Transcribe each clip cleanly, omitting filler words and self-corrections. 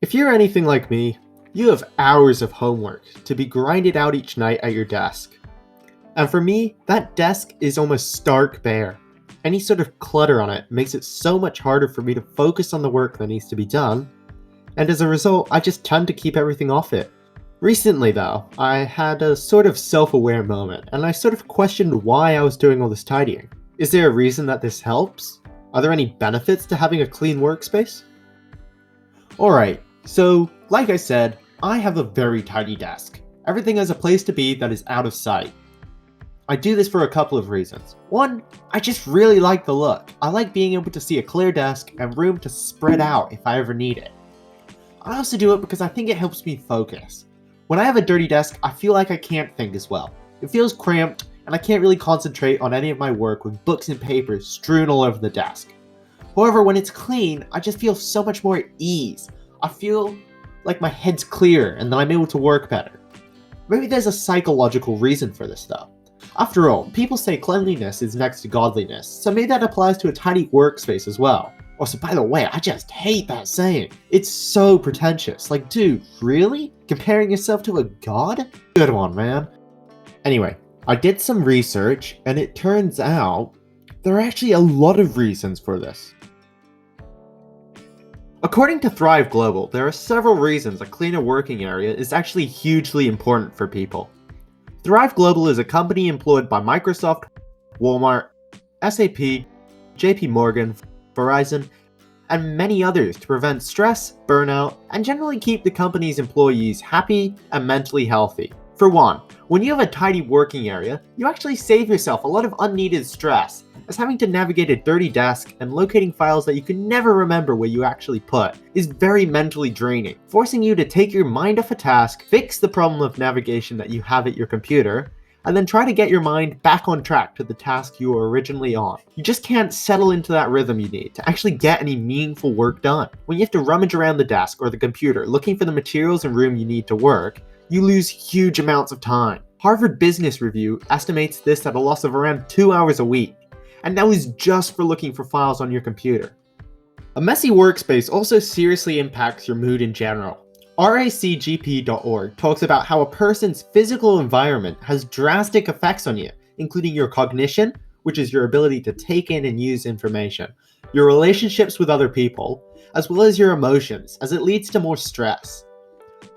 If you're anything like me, you have hours of homework to be grinded out each night at your desk. And for me, that desk is almost stark bare. Any sort of clutter on it makes it so much harder for me to focus on the work that needs to be done, and as a result, I just tend to keep everything off it. Recently though, I had a sort of self-aware moment, and I sort of questioned why I was doing all this tidying. Is there a reason that this helps? Are there any benefits to having a clean workspace? Alright, so like I said, I have a very tidy desk. Everything has a place to be that is out of sight. I do this for a couple of reasons. One, I just really like the look. I like being able to see a clear desk and room to spread out if I ever need it. I also do it because I think it helps me focus. When I have a dirty desk, I feel like I can't think as well. It feels cramped, and I can't really concentrate on any of my work with books and papers strewn all over the desk. However, when it's clean, I just feel so much more at ease. I feel like my head's clear and that I'm able to work better. Maybe there's a psychological reason for this though. After all, people say cleanliness is next to godliness, so maybe that applies to a tidy workspace as well. Also, by the way, I just hate that saying. It's so pretentious. Like, dude, really? Comparing yourself to a god? Good one, man. Anyway, I did some research, and it turns out there are actually a lot of reasons for this. According to Thrive Global, there are several reasons a cleaner working area is actually hugely important for people. Thrive Global is a company employed by Microsoft, Walmart, SAP, JP Morgan, Verizon, and many others to prevent stress, burnout, and generally keep the company's employees happy and mentally healthy. For one, when you have a tidy working area, you actually save yourself a lot of unneeded stress, as having to navigate a dirty desk and locating files that you can never remember where you actually put is very mentally draining, forcing you to take your mind off a task, fix the problem of navigation that you have at your computer, and then try to get your mind back on track to the task you were originally on. You just can't settle into that rhythm you need to actually get any meaningful work done. When you have to rummage around the desk or the computer looking for the materials and room you need to work, you lose huge amounts of time. Harvard Business Review estimates this at a loss of around 2 hours a week, and that is just for looking for files on your computer. A messy workspace also seriously impacts your mood in general. RACGP.org talks about how a person's physical environment has drastic effects on you, including your cognition, which is your ability to take in and use information, your relationships with other people, as well as your emotions, as it leads to more stress.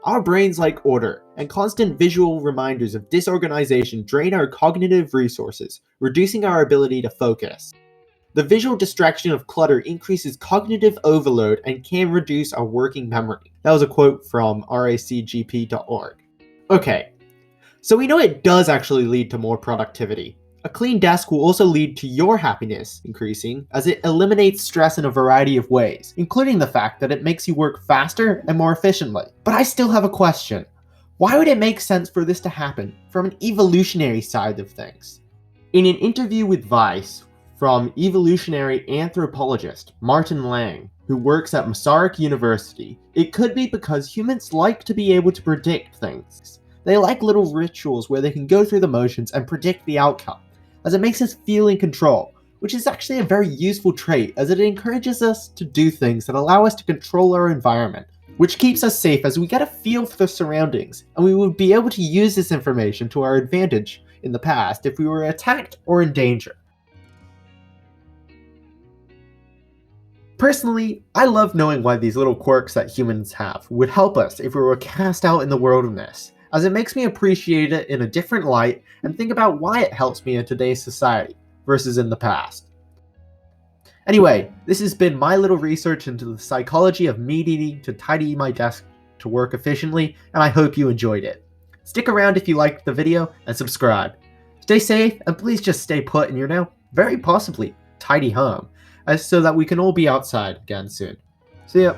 Our brains like order, and constant visual reminders of disorganization drain our cognitive resources, reducing our ability to focus. The visual distraction of clutter increases cognitive overload and can reduce our working memory. That was a quote from racgp.org. Okay, so we know it does actually lead to more productivity. A clean desk will also lead to your happiness increasing, as it eliminates stress in a variety of ways, including the fact that it makes you work faster and more efficiently. But I still have a question. Why would it make sense for this to happen from an evolutionary side of things? In an interview with Vice, from evolutionary anthropologist Martin Lang, who works at Masaryk University, it could be because humans like to be able to predict things. They like little rituals where they can go through the motions and predict the outcome, as it makes us feel in control, which is actually a very useful trait as it encourages us to do things that allow us to control our environment, which keeps us safe as we get a feel for the surroundings, and we would be able to use this information to our advantage in the past if we were attacked or in danger. Personally, I love knowing why these little quirks that humans have would help us if we were cast out in the wilderness, as it makes me appreciate it in a different light and think about why it helps me in today's society versus in the past. Anyway, this has been my little research into the psychology of me needing to tidy my desk to work efficiently, and I hope you enjoyed it. Stick around if you liked the video and subscribe. Stay safe and please just stay put in your now very possibly tidy home, so that we can all be outside again soon. See ya.